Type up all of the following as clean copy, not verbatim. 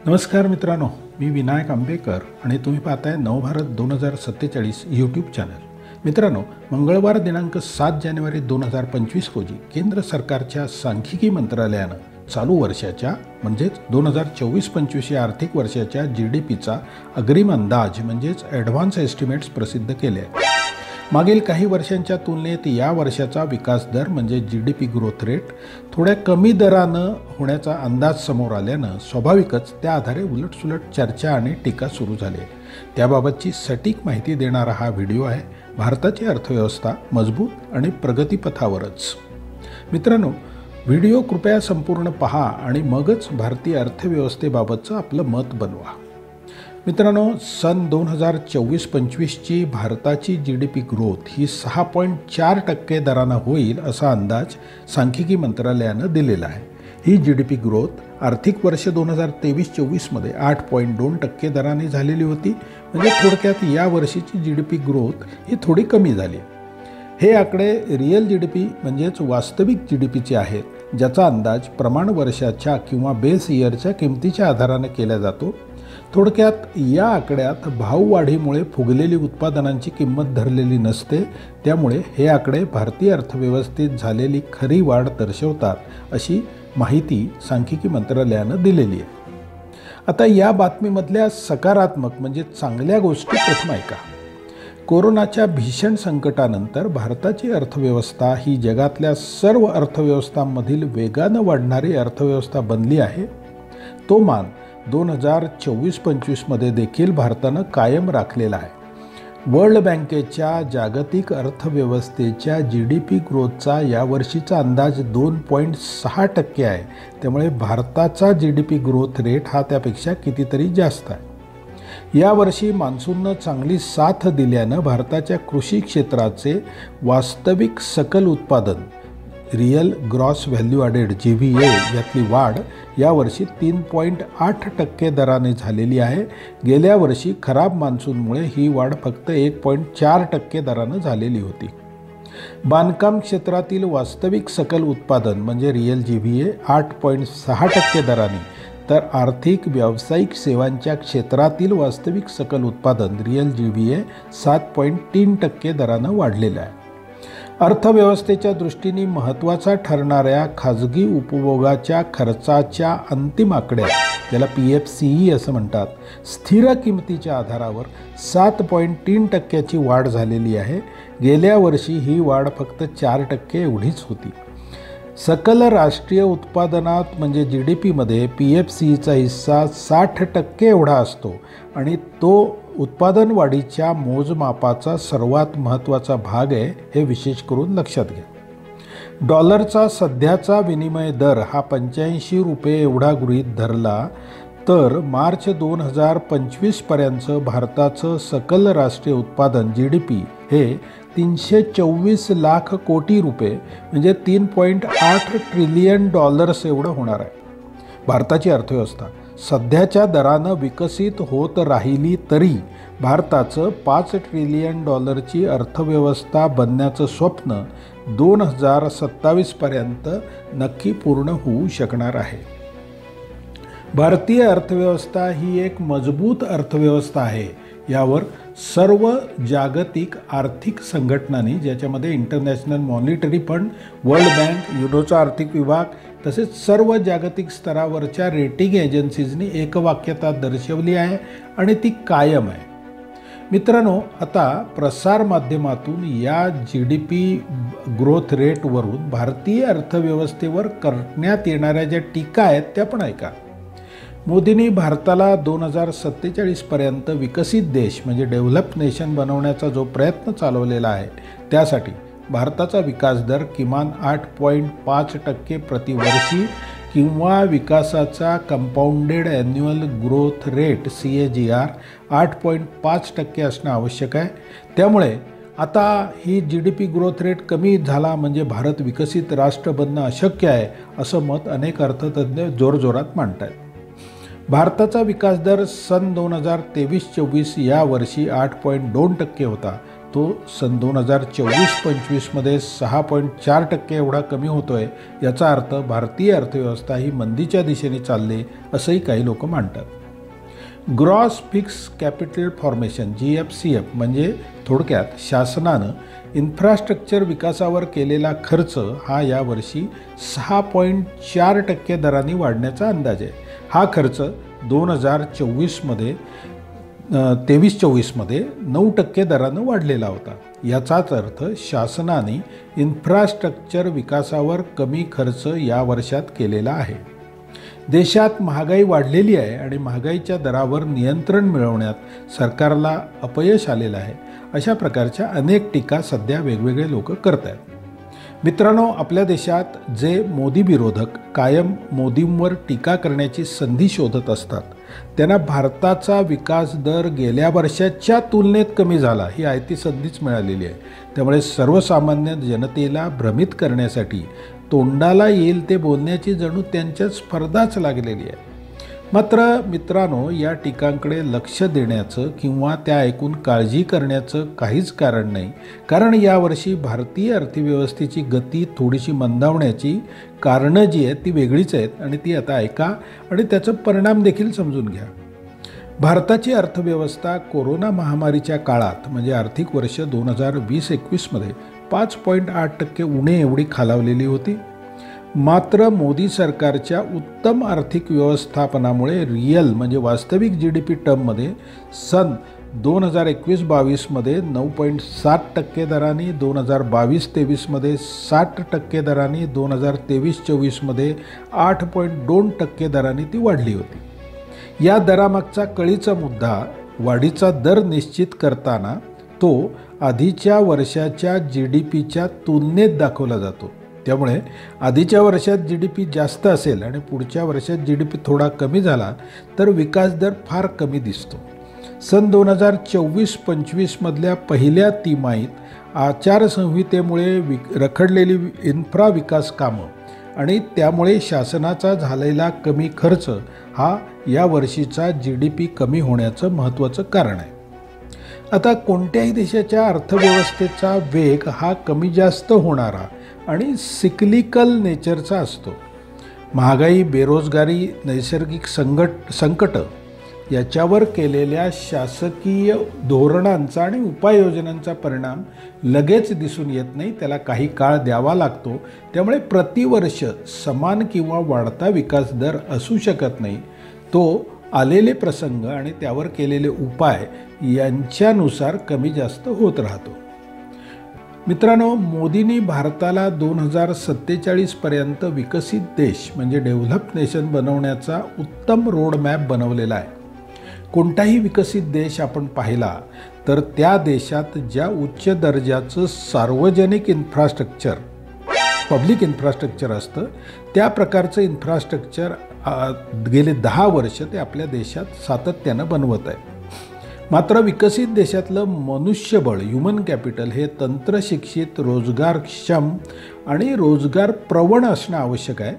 नमस्कार मित्रांनो, मी विनायक आंबेकर आणि तुम्ही पाहताय नवभारत 2047 यूट्यूब चॅनल। मित्रांनो, मंगळवार दिनांक 7 जानेवारी 2025 रोजी केंद्र सरकारच्या सांख्यिकी मंत्रालयानं चालू वर्षाच्या म्हणजेच 2024-25 या आर्थिक वर्षाच्या GDPचा अग्रिम अंदाज म्हणजेच ॲडव्हान्स एस्टिमेट्स प्रसिद्ध केले आहेत। मागील काही वर्षांच्या तुलनेत या वर्षाचा विकास दर म्हणजे GDP ग्रोथ रेट थोड्या कमी दरानं होण्याचा अंदाज समोर आल्यानं स्वाभाविकच त्या आधारे उलटसुलट चर्चा आणि टीका सुरू झाली। त्याबाबतची सटीक माहिती देणारा हा व्हिडिओ आहे। भारताची अर्थव्यवस्था मजबूत आणि प्रगतीपथावरच। मित्रांनो, व्हिडिओ कृपया संपूर्ण पहा आणि मगच भारतीय अर्थव्यवस्थेबाबतचं आपलं मत बनवा। मित्रांनो, सन 2024-25 ची भारताची GDP ग्रोथ ही 6.4% दरानं होईल असा अंदाज सांख्यिकी मंत्रालयानं दिलेला आहे। ही GDP ग्रोथ आर्थिक वर्ष 2023-24 मध्ये 8.2% दराने झालेली होती। म्हणजे थोडक्यात या वर्षीची GDP ग्रोथ ही थोडी कमी झाली। हे आकडे रिअल GDP म्हणजेच वास्तविक GDPचे आहेत, ज्याचा अंदाज प्रमाण वर्षाच्या किंवा बेस इयरच्या किमतीच्या आधाराने केला जातो। थोडक्यात या आकड्यात भाववाढीमुळे फुगलेली उत्पादनांची किंमत धरलेली नसते, त्यामुळे हे आकडे भारतीय अर्थव्यवस्थेत झालेली खरी वाढ दर्शवतात अशी माहिती सांख्यिकी मंत्रालयानं दिलेली आहे। आता या बातमीमधल्या सकारात्मक म्हणजे चांगल्या गोष्टी प्रथम ऐका। कोरोनाच्या भीषण संकटानंतर भारताची अर्थव्यवस्था ही जगातल्या सर्व अर्थव्यवस्थांमधील वेगानं वाढणारी अर्थव्यवस्था बनली आहे। तो मान 2024-25 मध्ये देखील भारतानं कायम राखलेला आहे। वर्ल्ड बँकेच्या जागतिक अर्थव्यवस्थेच्या GDP ग्रोथचा यावर्षीचा अंदाज 2.6% आहे। त्यामुळे भारताचा GDP ग्रोथ रेट हा त्यापेक्षा कितीतरी जास्त आहे। यावर्षी मान्सूननं चांगली साथ दिल्यानं भारताच्या कृषी क्षेत्राचे वास्तविक सकल उत्पादन real gross value added GVA यातली वाढ यावर्षी 3.8% दराने झालेली आहे। गेल्या वर्षी खराब मान्सूनमुळे ही वाढ फक्त 1.4% दरानं झालेली होती। बांधकाम क्षेत्रातील वास्तविक सकल उत्पादन म्हणजे रियल GVA 8.6% दराने, तर आर्थिक व्यावसायिक सेवांच्या क्षेत्रातील वास्तविक सकल उत्पादन रियल GVA 7.3% दरानं वाढलेलं आहे। अर्थव्यवस्थेच्या दृष्टीने महत्त्वाचा ठरणाऱ्या खाजगी उपभोगाच्या खर्चाच्या अंतिम आकड्यात, ज्याला PFCE असं म्हणतात, स्थिर किमतीच्या आधारावर 7.3% वाढ झालेली आहे। गेल्या वर्षी ही वाढ फक्त 4% एवढीच होती। सकल राष्ट्रीय उत्पादनात म्हणजे GDP मध्ये PFCEचा हिस्सा 60% एवढा असतो आणि तो उत्पादन वाढीच्या मोजमापाचा सर्वात महत्त्वाचा भाग आहे, हे विशेष करून लक्षात घ्या। डॉलरचा सध्याचा विनिमय दर हा 85 रुपये एवढा गृहीत धरला तर मार्च 2025 पर्यंत भारताचं सकल राष्ट्रीय उत्पादन GDP हे 324 लाख कोटी रुपये म्हणजे 3.8 ट्रिलियन डॉलर्स एवढं होणार आहे। भारताची अर्थव्यवस्था सध्याच्या दरानं विकसित होत राहिली तरी भारताचं 5 ट्रिलियन डॉलरची अर्थव्यवस्था बनण्याचं स्वप्न 2027 पर्यंत नक्की पूर्ण होऊ शकणार आहे। भारतीय अर्थव्यवस्था ही एक मजबूत अर्थव्यवस्था आहे, यावर सर्व जागतिक आर्थिक संघटनांनी, ज्याच्यामध्ये international monetary fund, world bank, युरोचा आर्थिक विभाग तसेच सर्व जागतिक स्तरावरच्या रेटिंग एजन्सीजनी एकवाक्यता दर्शवली आहे आणि ती कायम आहे। मित्रांनो, आता प्रसार माध्यमातून या GDP ग्रोथ रेटवरून भारतीय अर्थव्यवस्थेवर करण्यात येणाऱ्या ज्या टीका आहेत त्या पण ऐका। मोदींनी भारताला 2047 पर्यंत विकसित देश म्हणजे डेव्हलप नेशन बनवण्याचा जो प्रयत्न चालवलेला आहे, त्यासाठी भारताचा विकास दर किमान 8.5% प्रतिवर्षी किंवा विकासाचा compounded annual growth rate CAGR 8.5% असणं आवश्यक आहे। त्यामुळे आता ही GDP ग्रोथ रेट कमी झाला म्हणजे भारत विकसित राष्ट्र बनणं अशक्य आहे, असं मत अनेक अर्थतज्ञ जोरजोरात मांडत आहेत। भारताचा विकास दर सन 2023-24 या वर्षी 8.2% होता, तो सन 2024-25मध्ये 6.4% एवढा कमी होतो आहे. याचा अर्थ भारतीय अर्थव्यवस्था ही मंदीच्या दिशेने चालली असंही काही लोक मानतात. Gross fix capital formation GFCF म्हणजे थोडक्यात शासनानं इन्फ्रास्ट्रक्चर विकासावर केलेला खर्च हा यावर्षी 6.4% दरांनी वाढण्याचा अंदाज आहे. हा खर्च 2024मध्ये 23-24मध्ये 9% दरानं वाढलेला होता. याचाच अर्थ शासनाने इन्फ्रास्ट्रक्चर विकासावर कमी खर्च या वर्षात केलेला आहे. देशात महागाई वाढलेली आहे आणि महागाईच्या दरावर नियंत्रण मिळवण्यात सरकारला अपयश आलेलं आहे. अशा प्रकारच्या अनेक टीका सध्या वेगवेगळे लोक करत आहेत. मित्रांनो, आपल्या देशात जे मोदी विरोधक कायम मोदींवर टीका करण्याची संधी शोधत असतात त्यांना भारताचा विकास दर गेल्या वर्षाच्या तुलनेत कमी झाला ही आयती संधीच मिळालेली आहे. त्यामुळे सर्वसामान्य जनतेला भ्रमित करण्यासाठी तोंडाला येईल ते बोलण्याची जणू त्यांच्यात स्पर्धाच लागलेली आहे. मात्र मित्रांनो, या टीकांकडे लक्ष देण्याचं किंवा त्या ऐकून काळजी करण्याचं काहीच कारण नाही. कारण यावर्षी भारतीय अर्थव्यवस्थेची गती थोडीशी मंदावण्याची कारणं जी आहेत ती वेगळीच आहेत आणि ती आता ऐका आणि त्याचा परिणाम देखील समजून घ्या. भारताची अर्थव्यवस्था कोरोना महामारीच्या काळात म्हणजे आर्थिक वर्ष 2020-21मध्ये 5.8% उणे एवढी खालावलेली होती. मात्र मोदी सरकारच्या उत्तम आर्थिक व्यवस्थापनामुळे रियल म्हणजे वास्तविक GDP टर्ममध्ये सन 2021-22मध्ये 9.7% दराने, 2022-23मध्ये 60% दराने, 2023-24मध्ये 8.2% दराने ती वाढली होती. या दरामागचा कळीचा मुद्दा वाढीचा दर निश्चित करताना तो आधीच्या वर्षाच्या GDPच्या तुलनेत दाखवला जातो. त्यामुळे आधीच्या वर्षात GDP जास्त असेल आणि पुढच्या वर्षात GDP थोडा कमी झाला तर विकास दर फार कमी दिसतो. सन 2024-25मधल्या पहिल्या तिमाहीत आचारसंहितेमुळे रखडलेली इन्फ्रा विकास कामं आणि त्यामुळे शासनाचा झालेला कमी खर्च हा या वर्षीचा GDP कमी होण्याचं महत्त्वाचं कारण आहे. आता कोणत्याही देशाच्या अर्थव्यवस्थेचा वेग हा कमी जास्त होणारा आणि सिक्लिकल नेचरचा असतो. महागाई, बेरोजगारी, नैसर्गिक संकट याच्यावर केलेल्या शासकीय धोरणांचा आणि उपाययोजनांचा परिणाम लगेच दिसून येत नाही. त्याला काही काळ द्यावा लागतो. त्यामुळे प्रतिवर्ष समान किंवा वाढता विकास दर असू शकत नाही. तो आलेले प्रसंग आणि त्यावर केलेले उपाय यांच्यानुसार कमी जास्त होत राहतो. मित्रांनो, मोदींनी भारताला 2047पर्यंत विकसित देश म्हणजे डेव्हलप्ड नेशन बनवण्याचा उत्तम रोडमॅप बनवलेला आहे. कोणताही विकसित देश आपण पाहिला तर त्या देशात ज्या उच्च दर्जाचं सार्वजनिक इन्फ्रास्ट्रक्चर पब्लिक इन्फ्रास्ट्रक्चर असतं त्या प्रकारचं इन्फ्रास्ट्रक्चर गेले 10 वर्ष ते आपल्या देशात सातत्यानं बनवत आहे. मात्र विकसित देशातलं मनुष्यबळ ह्युमन कॅपिटल हे तंत्रशिक्षित, रोजगारक्षम आणि रोजगार प्रवण असणं आवश्यक आहे.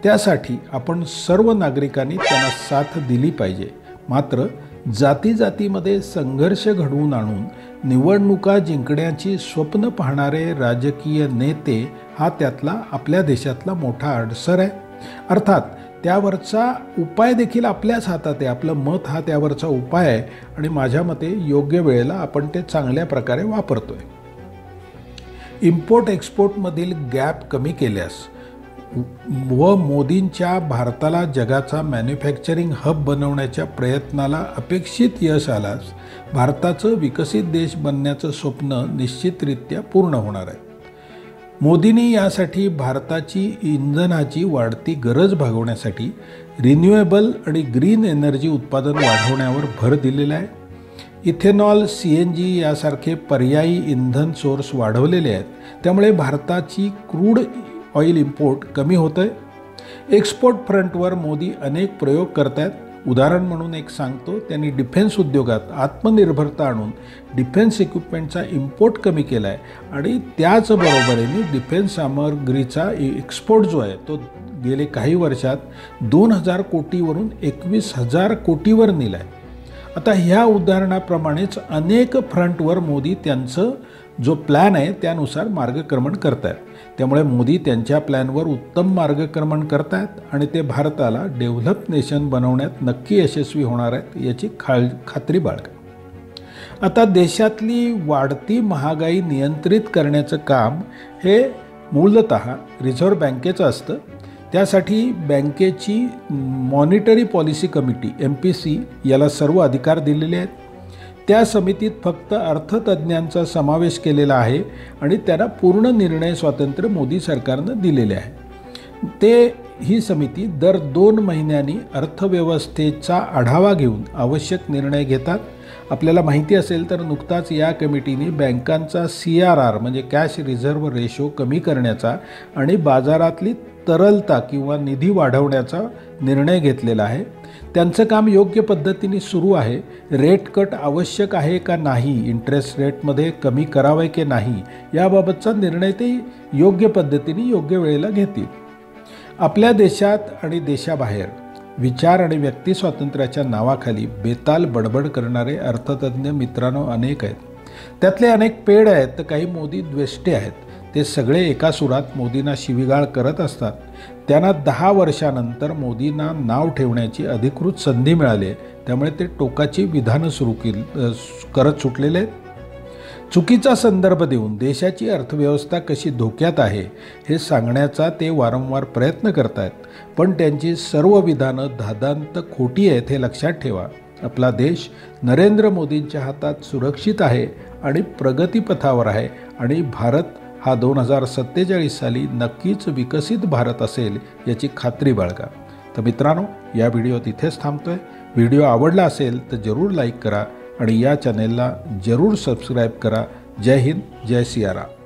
त्यासाठी आपण सर्व नागरिकांनी त्यांना साथ दिली पाहिजे. मात्र जातीजातीमध्ये संघर्ष घडवून आणून निवडणुका जिंकण्याची स्वप्न पाहणारे राजकीय नेते हा त्यातला आपल्या देशातला मोठा अडसर आहे. अर्थात त्यावरचा उपाय देखील आपल्याच हातात आहे. आपलं मत हा त्यावरचा उपाय आहे आणि माझ्या मते योग्य वेळेला आपण ते चांगल्या प्रकारे वापरतोय. इम्पोर्ट एक्सपोर्टमधील गॅप कमी केल्यास व मोदींच्या भारताला जगाचा मॅन्युफॅक्चरिंग हब बनवण्याच्या प्रयत्नाला अपेक्षित यश आल्यास भारताचं विकसित देश बनण्याचं स्वप्न निश्चितरित्या पूर्ण होणार आहे. मोदींनी यासाठी भारताची इंधनाची वाढती गरज भागवण्यासाठी रिन्युएबल आणि ग्रीन एनर्जी उत्पादन वाढवण्यावर भर दिलेला आहे. इथेनॉल, CNG यासारखे पर्यायी इंधन सोर्स वाढवलेले आहेत. त्यामुळे भारताची क्रूड ऑइल इम्पोर्ट कमी होतं आहे. एक्सपोर्ट फ्रंटवर मोदी अनेक प्रयोग करत आहेत. उदाहरण म्हणून एक सांगतो, त्यांनी डिफेन्स उद्योगात आत्मनिर्भरता आणून डिफेन्स इक्विपमेंटचा इम्पोर्ट कमी केला आहे आणि त्याचबरोबरीने डिफेन्स सामग्रीचा एक्सपोर्ट जो आहे तो गेले काही वर्षात 2000 कोटीवरून 21,000 कोटीवर नेला आहे. आता ह्या उदाहरणाप्रमाणेच अनेक फ्रंटवर मोदी त्यांचं जो प्लॅन आहे त्यानुसार मार्गक्रमण करत आहेत. त्यामुळे मोदी त्यांच्या प्लॅनवर उत्तम मार्गक्रमण करत आहेत आणि ते भारताला डेव्हलप नेशन बनवण्यात नक्की यशस्वी होणार आहेत याची खात्री बाळगा. आता देशातली वाढती महागाई नियंत्रित करण्याचं काम हे मूलतः रिझर्व्ह बँकेचं असतं. त्यासाठी बँकेची मॉनिटरी पॉलिसी कमिटी MPC याला सर्व अधिकार दिलेले आहेत. त्या समितीत फक्त अर्थतज्ज्ञांचा समावेश केलेला आहे आणि त्यांना पूर्ण निर्णय स्वातंत्र्य मोदी सरकारनं दिलेले आहे. ही समिती दर 2 महिन्यांनी अर्थव्यवस्थेचा आढावा घेऊन आवश्यक निर्णय घेतात. आपल्याला माहिती असेल तर नुकताच या कमिटीने बँकांचा CRR म्हणजे कॅश रिझर्व्ह रेशो कमी करण्याचा आणि बाजारातली तरलता किंवा निधी वाढवण्याचा निर्णय घेतलेला आहे. त्यांचं काम योग्य पद्धतीने सुरू आहे. रेट कट आवश्यक आहे का नाही, इंटरेस्ट रेटमध्ये कमी करावे की नाही याबाबतचा निर्णय ते योग्य पद्धतीने योग्य वेळेला घेतील. आपल्या देशात आणि देशाबाहेर विचार आणि व्यक्ती स्वातंत्र्याच्या नावाखाली बेताल बडबड करणारे अर्थतज्ज्ञ मित्रांनो अनेक आहेत. त्यातले अनेक पेड आहेत तर काही मोदी द्वेष्टे आहेत. ते सगळे एका सुरात मोदींना शिवीगाळ करत असतात. त्यांना 10 वर्षानंतर मोदींना नाव ठेवण्याची अधिकृत संधी मिळाली, त्यामुळे ते टोकाची विधानं करत सुटलेले आहेत. चुकीचा संदर्भ देऊन देशाची अर्थव्यवस्था कशी धोक्यात आहे हे सांगण्याचा ते वारंवार प्रयत्न करत आहेत. पण त्यांची सर्व विधानं धादांत खोटी आहेत हे लक्षात ठेवा. आपला देश नरेंद्र मोदींच्या हातात सुरक्षित आहे आणि प्रगतीपथावर आहे आणि भारत हा 2047 साली नक्कीच विकसित भारत असेल याची खात्री बाळगा. तर मित्रांनो, या व्हिडिओत इथेच थांबतोय. व्हिडिओ आवडला असेल तर जरूर लाईक करा आणि या चॅनेलला जरूर सबस्क्राईब करा. जय हिंद, जय सियाराम.